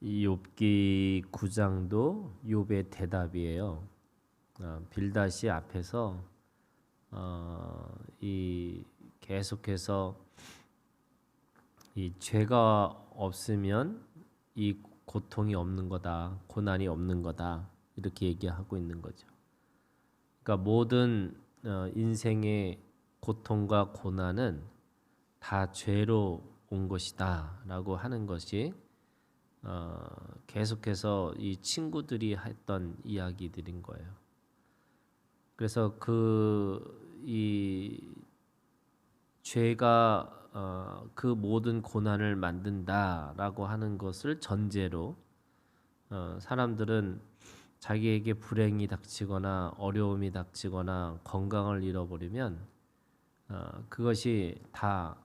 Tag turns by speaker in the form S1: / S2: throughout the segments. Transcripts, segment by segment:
S1: 이 욥기 9장도 욥의 대답이에요. 빌닷이 앞에서 이 계속해서 이 죄가 없으면 이 고통이 없는 거다, 고난이 없는 거다 이렇게 얘기하고 있는 거죠. 그러니까 모든 인생의 고통과 고난은 다 죄로 온 것이다라고 하는 것이 계속해서 이 친구들이 했던 이야기들인 거예요. 그래서 이 죄가 그 모든 고난을 만든다라고 하는 것을 전제로 사람들은 자기에게 불행이 닥치거나 어려움이 닥치거나 건강을 잃어버리면 그것이 다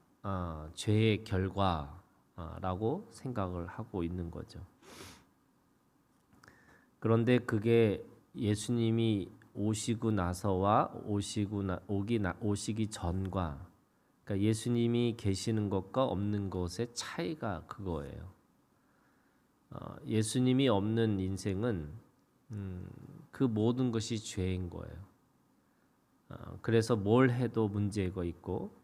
S1: 죄의 결과라고 생각을 하고 있는 거죠. 그런데 그게 예수님이 오시고 나서와 오시기 전과, 그러니까 예수님이 계시는 것과 없는 것의 차이가 그거예요. 예수님이 없는 인생은 그 모든 것이 죄인 거예요. 그래서 뭘 해도 문제가 있고,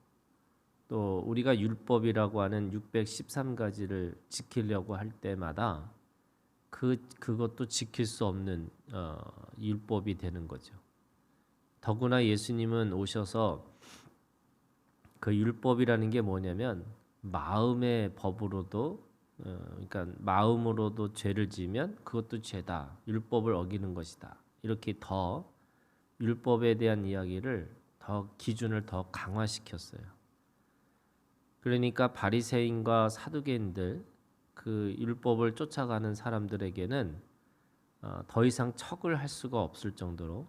S1: 또 우리가 율법이라고 하는 613가지를 지키려고 할 때마다 그것도 지킬 수 없는 율법이 되는 거죠. 더구나 예수님은 오셔서 그 율법이라는 게 뭐냐면 마음의 법으로도 그러니까 마음으로도 죄를 지으면 그것도 죄다, 율법을 어기는 것이다, 이렇게 더 율법에 대한 이야기를 더 기준을 더 강화시켰어요. 그러니까 바리새인과 사두개인들, 그 율법을 쫓아가는 사람들에게는 더 이상 척을 할 수가 없을 정도로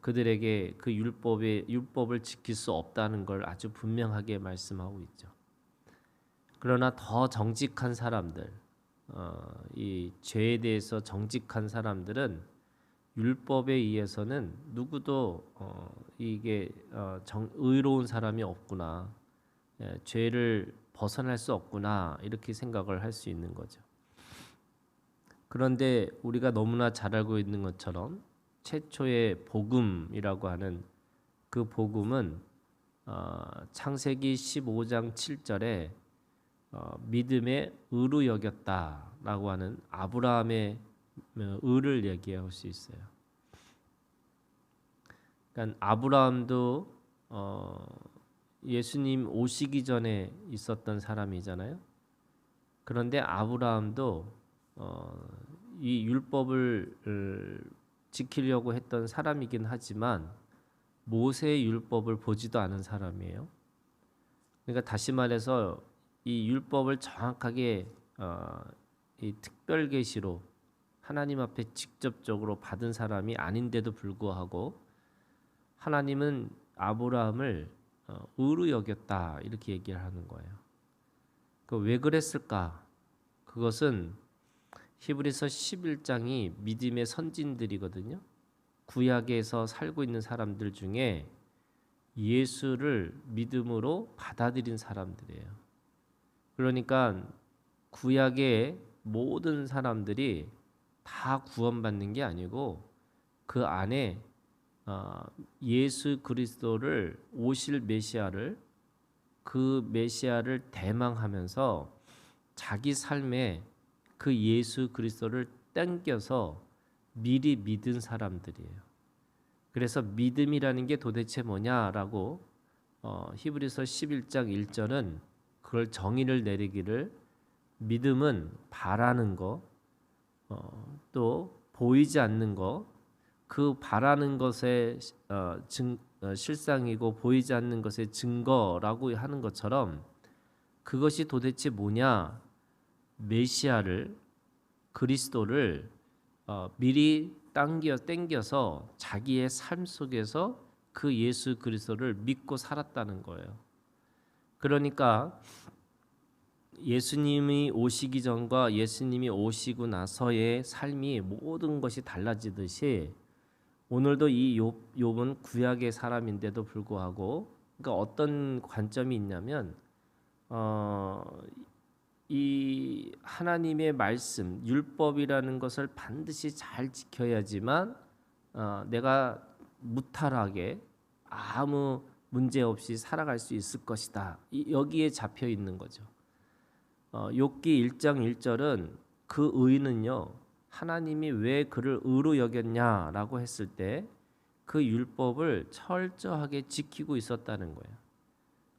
S1: 그들에게 그 율법을 지킬 수 없다는 걸 아주 분명하게 말씀하고 있죠. 그러나 더 정직한 사람들, 이 죄에 대해서 정직한 사람들은 율법에 의해서는 누구도 이게 의로운 사람이 없구나, 죄를 벗어날 수 없구나, 이렇게 생각을 할 수 있는 거죠. 그런데 우리가 너무나 잘 알고 있는 것처럼 최초의 복음이라고 하는 그 복음은 창세기 15장 7절에 믿음의 의로 여겼다라고 하는 아브라함의 의를 얘기할 수 있어요. 그러니까 아브라함도 예수님 오시기 전에 있었던 사람이잖아요. 그런데 아브라함도 이 율법을 지키려고 했던 사람이긴 하지만 모세의 율법을 보지도 않은 사람이에요. 그러니까 다시 말해서 이 율법을 정확하게 이 특별 계시로 하나님 앞에 직접적으로 받은 사람이 아닌데도 불구하고 하나님은 아브라함을 의로 여겼다, 이렇게 얘기를 하는 거예요. 왜 그랬을까? 그것은 히브리서 11장이 믿음의 선진들이거든요. 구약에서 살고 있는 사람들 중에 예수를 믿음으로 받아들인 사람들이에요. 그러니까 구약의 모든 사람들이 다 구원받는 게 아니고 그 안에 예수 그리스도를, 오실 메시아를, 그 메시아를 대망하면서 자기 삶에 그 예수 그리스도를 땡겨서 미리 믿은 사람들이에요. 그래서 믿음이라는 게 도대체 뭐냐라고 히브리서 11장 1절은 그걸 정의를 내리기를, 믿음은 바라는 거, 또 보이지 않는 거, 그 바라는 것의 실상이고 보이지 않는 것의 증거라고 하는 것처럼 그것이 도대체 뭐냐? 메시아를, 그리스도를 미리 땡겨서 자기의 삶 속에서 그 예수 그리스도를 믿고 살았다는 거예요. 그러니까 예수님이 오시기 전과 예수님이 오시고 나서의 삶이 모든 것이 달라지듯이 오늘도 이 욥은 구약의 사람인데도 불구하고, 그러니까 어떤 관점이 있냐면 이 하나님의 말씀, 율법이라는 것을 반드시 잘 지켜야지만 내가 무탈하게 아무 문제 없이 살아갈 수 있을 것이다. 여기에 잡혀 있는 거죠. 욥기 1장 1절은 그 의는요, 하나님이 왜 그를 의로 여겼냐라고 했을 때 그 율법을 철저하게 지키고 있었다는 거예요.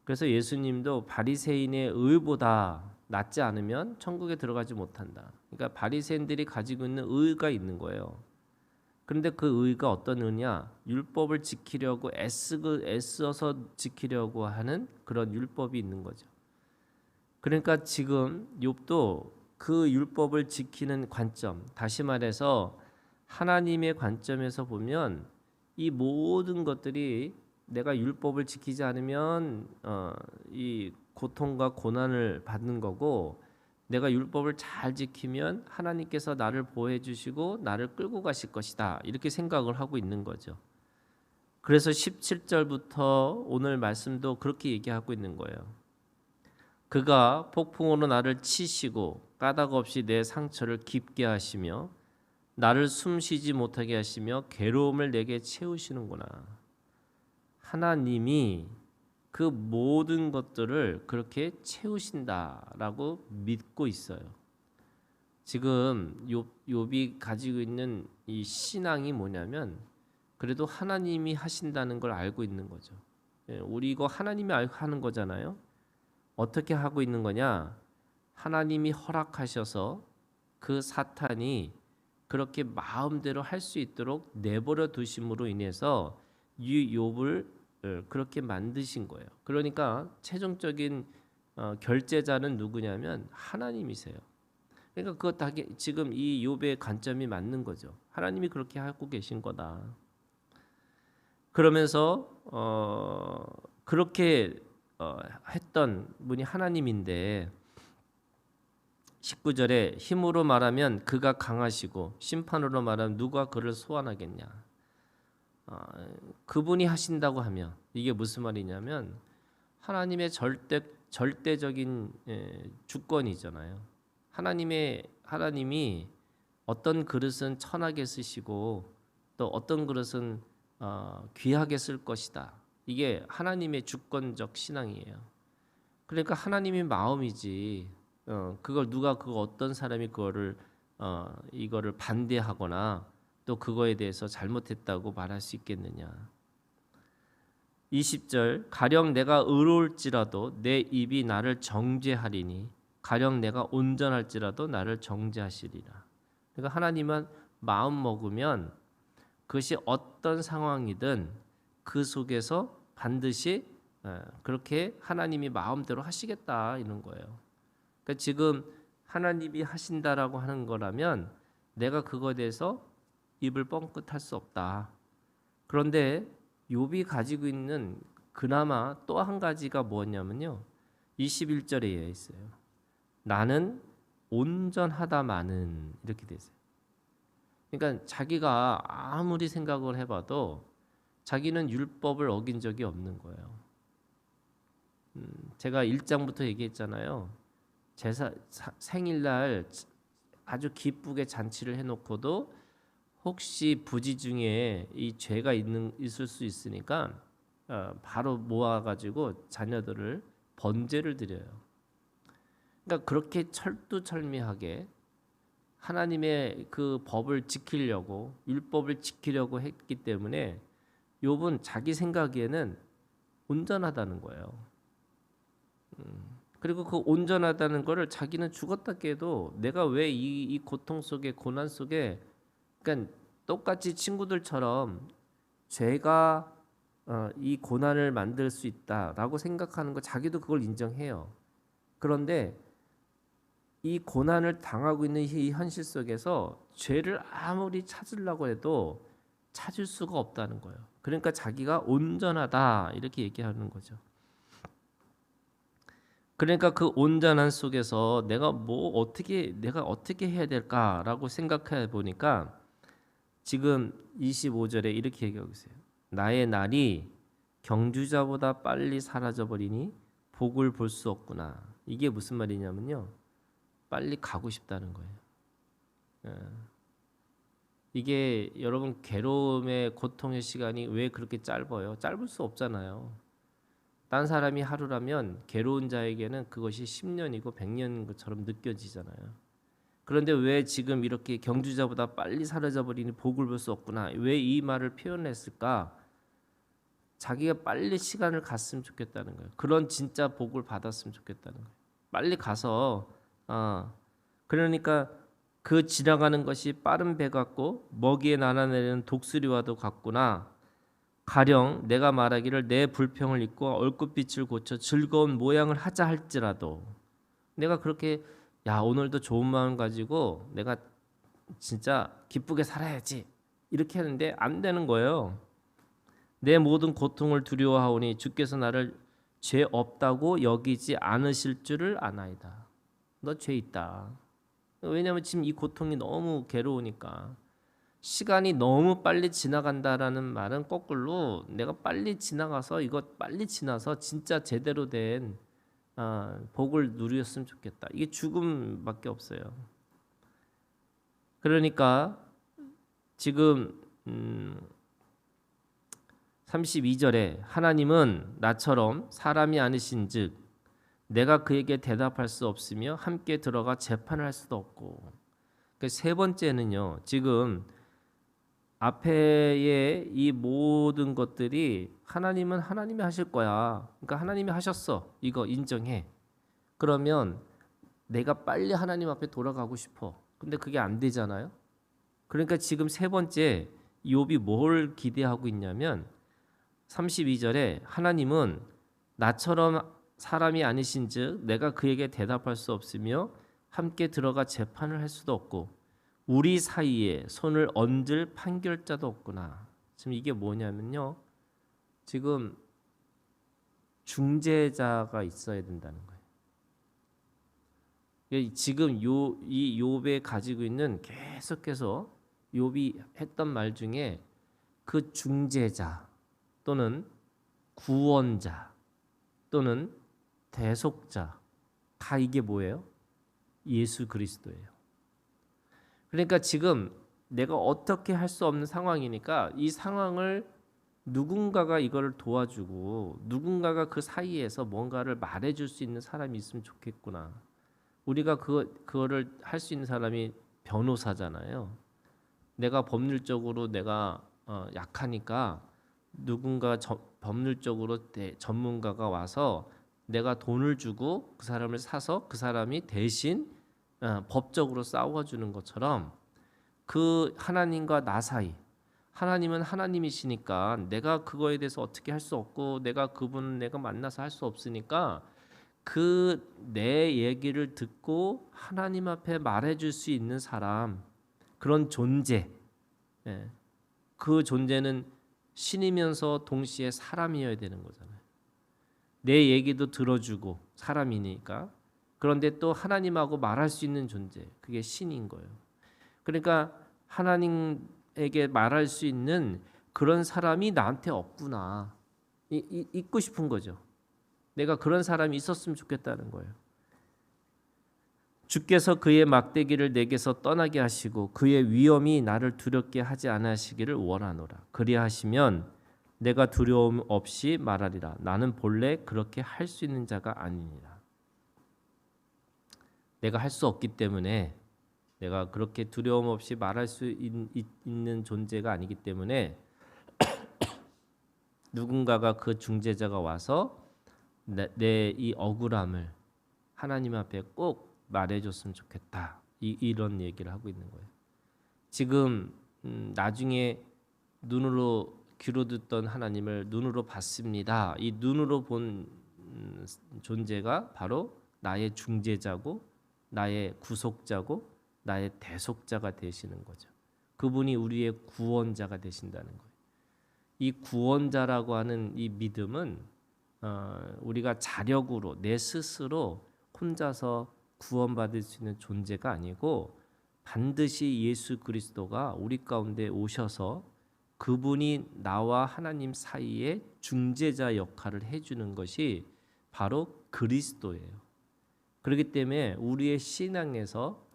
S1: 그래서 예수님도 바리새인의 의보다 낫지 않으면 천국에 들어가지 못한다. 그러니까 바리새인들이 가지고 있는 의가 있는 거예요. 그런데 그 의가 어떤 의냐? 율법을 지키려고 애써서 지키려고 하는 그런 율법이 있는 거죠. 그러니까 지금 욥도 그 율법을 지키는 관점, 다시 말해서 하나님의 관점에서 보면 이 모든 것들이 내가 율법을 지키지 않으면 이 고통과 고난을 받는 거고, 내가 율법을 잘 지키면 하나님께서 나를 보호해 주시고 나를 끌고 가실 것이다, 이렇게 생각을 하고 있는 거죠. 그래서 17절부터 오늘 말씀도 그렇게 얘기하고 있는 거예요. 그가 폭풍으로 나를 치시고 까닭 없이 내 상처를 깊게 하시며 나를 숨쉬지 못하게 하시며 괴로움을 내게 채우시는구나. 하나님이 그 모든 것들을 그렇게 채우신다라고 믿고 있어요. 지금 욥이 가지고 있는 이 신앙이 뭐냐면, 그래도 하나님이 하신다는 걸 알고 있는 거죠. 우리 이거 하나님이 하는 거잖아요. 어떻게 하고 있는 거냐? 하나님이 허락하셔서 그 사탄이 그렇게 마음대로 할 수 있도록 내버려 두심으로 인해서 이 욥을 그렇게 만드신 거예요. 그러니까 최종적인 결제자는 누구냐면 하나님이세요. 그러니까 그거 다 지금 이 욥의 관점이 맞는 거죠. 하나님이 그렇게 하고 계신 거다. 그러면서 그렇게 했던 분이 하나님인데, 19절에 힘으로 말하면 그가 강하시고 심판으로 말하면 누가 그를 소환하겠냐. 그분이 하신다고 하면 이게 무슨 말이냐면 하나님의 절대적인 주권이잖아요. 하나님이 어떤 그릇은 천하게 쓰시고 또 어떤 그릇은 귀하게 쓸 것이다. 이게 하나님의 주권적 신앙이에요. 그러니까 하나님의 마음이지. 그걸 어떤 사람이 그거를 이거를 반대하거나 또 그거에 대해서 잘못했다고 말할 수 있겠느냐. 20절 가령 내가 의로울지라도 내 입이 나를 정죄하리니 가령 내가 온전할지라도 나를 정죄하시리라. 그러니까 하나님은 마음 먹으면 그것이 어떤 상황이든 그 속에서 반드시 그렇게 하나님이 마음대로 하시겠다 이런 거예요. 그러니까 지금 하나님이 하신다라고 하는 거라면 내가 그거에 대해서 입을 뻥끗할 수 없다. 그런데 욥이 가지고 있는 그나마 또 한 가지가 뭐냐면요, 21절에 있어요. 나는 온전하다마는, 이렇게 돼 있어요. 그러니까 자기가 아무리 생각을 해봐도 자기는 율법을 어긴 적이 없는 거예요. 제가 1장부터 얘기했잖아요. 생일날 아주 기쁘게 잔치를 해놓고도 혹시 부지 중에 이 죄가 있을 수 있으니까 바로 모아가지고 자녀들을 번제를 드려요. 그러니까 그렇게 철두철미하게 하나님의 그 법을 지키려고, 율법을 지키려고 했기 때문에 욥은 자기 생각에는 온전하다는 거예요. 그리고 그 온전하다는 거를 자기는 죽었다 깨도 내가 왜 이 고통 속에, 고난 속에, 그러니까 똑같이 친구들처럼 죄가 이 고난을 만들 수 있다라고 생각하는 거, 자기도 그걸 인정해요. 그런데 이 고난을 당하고 있는 이 현실 속에서 죄를 아무리 찾으려고 해도 찾을 수가 없다는 거예요. 그러니까 자기가 온전하다 이렇게 얘기하는 거죠. 그러니까 그 온전한 속에서 내가 어떻게 해야 될까라고 생각해 보니까 지금 25절에 이렇게 얘기하고 있어요. 나의 날이 경주자보다 빨리 사라져 버리니 복을 볼 수 없구나. 이게 무슨 말이냐면요, 빨리 가고 싶다는 거예요. 예. 이게 여러분 괴로움의 고통의 시간이 왜 그렇게 짧아요? 짧을 수 없잖아요. 딴 사람이 하루라면 괴로운 자에게는 그것이 10년이고 100년인 것처럼 느껴지잖아요. 그런데 왜 지금 이렇게 경주자보다 빨리 사라져 버리니 복을 볼 수 없구나. 왜 이 말을 표현했을까? 자기가 빨리 시간을 갔으면 좋겠다는 거예요. 그런 진짜 복을 받았으면 좋겠다는 거예요. 빨리 가서 그러니까 그 지나가는 것이 빠른 배 같고 먹이에 날아내리는 독수리와도 같구나. 가령 내가 말하기를 내 불평을 잊고 얼굴빛을 고쳐 즐거운 모양을 하자 할지라도 내가 그렇게 야 오늘도 좋은 마음 가지고 내가 진짜 기쁘게 살아야지 이렇게 하는데 안 되는 거예요. 내 모든 고통을 두려워하오니 주께서 나를 죄 없다고 여기지 않으실 줄을 아나이다. 너 죄 있다. 왜냐하면 지금 이 고통이 너무 괴로우니까. 시간이 너무 빨리 지나간다라는 말은 거꾸로 내가 빨리 지나가서 이거 빨리 지나서 진짜 제대로 된 복을 누렸으면 좋겠다. 이게 죽음밖에 없어요. 그러니까 지금 32절에 하나님은 나처럼 사람이 아니신즉 내가 그에게 대답할 수 없으며 함께 들어가 재판을 할 수도 없고. 세 번째는요. 지금 앞에의 이 모든 것들이 하나님은 하나님이 하실 거야. 그러니까 하나님이 하셨어. 이거 인정해. 그러면 내가 빨리 하나님 앞에 돌아가고 싶어. 근데 그게 안 되잖아요. 그러니까 지금 세 번째 욥이 뭘 기대하고 있냐면 32절에 하나님은 나처럼 사람이 아니신즉 내가 그에게 대답할 수 없으며 함께 들어가 재판을 할 수도 없고 우리 사이에 손을 얹을 판결자도 없구나. 지금 이게 뭐냐면요. 지금 중재자가 있어야 된다는 거예요. 지금 이 욥에 가지고 있는 계속해서 욥이 했던 말 중에 그 중재자 또는 구원자 또는 대속자 다 이게 뭐예요? 예수 그리스도예요. 그러니까 지금 내가 어떻게 할 수 없는 상황이니까 이 상황을 누군가가 이거를 도와주고 누군가가 그 사이에서 뭔가를 말해줄 수 있는 사람이 있으면 좋겠구나. 우리가 그거를 할 수 있는 사람이 변호사잖아요. 내가 법률적으로 내가 약하니까 누군가 법률적으로 전문가가 와서 내가 돈을 주고 그 사람을 사서 그 사람이 대신 법적으로 싸워주는 것처럼 그 하나님과 나 사이 하나님은 하나님이시니까 내가 그거에 대해서 어떻게 할 수 없고 내가 그분을 내가 만나서 할 수 없으니까 그 내 얘기를 듣고 하나님 앞에 말해줄 수 있는 사람 그런 존재 그 존재는 신이면서 동시에 사람이어야 되는 거잖아요. 내 얘기도 들어주고 사람이니까 그런데 또 하나님하고 말할 수 있는 존재 그게 신인 거예요. 그러니까 하나님에게 말할 수 있는 그런 사람이 나한테 없구나 있고 싶은 거죠. 내가 그런 사람이 있었으면 좋겠다는 거예요. 주께서 그의 막대기를 내게서 떠나게 하시고 그의 위엄이 나를 두렵게 하지 않으시기를 원하노라. 그리하시면 내가 두려움 없이 말하리라. 나는 본래 그렇게 할 수 있는 자가 아니니라. 내가 할 수 없기 때문에 내가 그렇게 두려움 없이 말할 수 있는 존재가 아니기 때문에 누군가가 그 중재자가 와서 내 이 억울함을 하나님 앞에 꼭 말해줬으면 좋겠다. 이런 얘기를 하고 있는 거예요. 지금 나중에 눈으로 귀로 듣던 하나님을 눈으로 봤습니다. 이 눈으로 본 존재가 바로 나의 중재자고 나의 구속자고 나의 대속자가 되시는 거죠. 그분이 우리의 구원자가 되신다는 거예요. 이 구원자라고 하는 이 믿음은 우리가 자력으로 내 스스로 혼자서 구원받을 수 있는 존재가 아니고 반드시 예수 그리스도가 우리 가운데 오셔서 그분이 나와 하나님 사이에 중재자 역할을 해주는 것이 바로 그리스도예요. 그렇기 때문에 우리의 신앙에서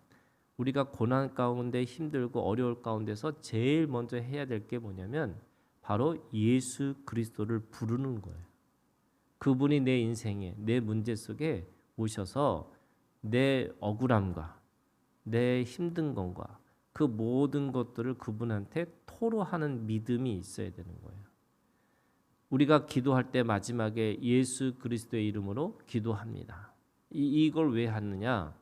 S1: 우리가 고난 가운데 힘들고 어려울 가운데서 제일 먼저 해야 될 게 뭐냐면 바로 예수 그리스도를 부르는 거예요. 그분이 내 인생에 내 문제 속에 오셔서 내 억울함과 내 힘든 것과 그 모든 것들을 그분한테 토로하는 믿음이 있어야 되는 거예요. 우리가 기도할 때 마지막에 예수 그리스도의 이름으로 기도합니다. 이걸 왜 하느냐?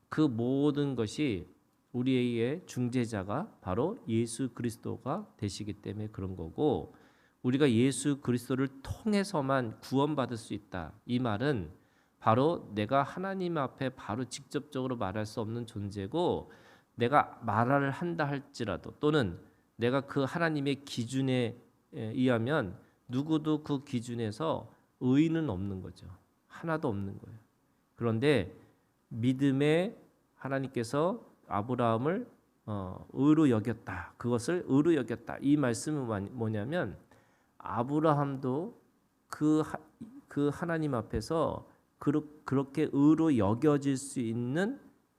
S1: 그 모든 것이 우리의 중재자가 바로 예수 그리스도가 되시기 때문에 그런 거고, 우리가 예수 그리스도를 통해서만 구원받을 수 있다. 이 말은 바로 내가 하나님 앞에 바로 직접적으로 말할 수 없는 존재고, 내가 말을 한다 할지라도 또는 내가 그 하나님의 기준에 의하면 누구도 그 기준에서 의인은 없는 거죠. 하나도 없는 거예요. 그런데 믿음에 하나님께서 아브라함을 의로 여겼다. 그것을 의로 여겼다. 이 말씀은 뭐냐면 아브라함도 그 하나님 앞에서 그렇게 의로 여겨질 수 있는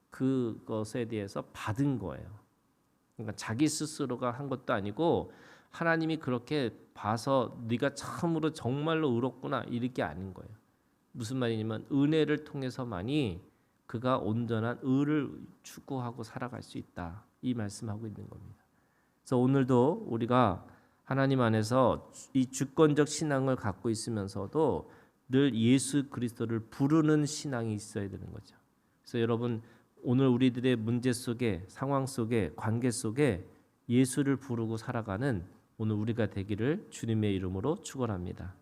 S1: 그것에 대해서 받은 거예요. 그러니까 자기 스스로가 한 것도 아니고 하나님이 그렇게 봐서 네가 참으로 정말로 의롭구나 이렇게 아닌 거예요. 무슨 말이냐면 은혜를 통해서만이 그가 온전한 의를 추구하고 살아갈 수 있다. 이 말씀하고 있는 겁니다. 그래서 오늘도 우리가 하나님 안에서 이 주권적 신앙을 갖고 있으면서도 늘 예수 그리스도를 부르는 신앙이 있어야 되는 거죠. 그래서 여러분 오늘 우리들의 문제 속에 상황 속에 관계 속에 예수를 부르고 살아가는 오늘 우리가 되기를 주님의 이름으로 축원합니다.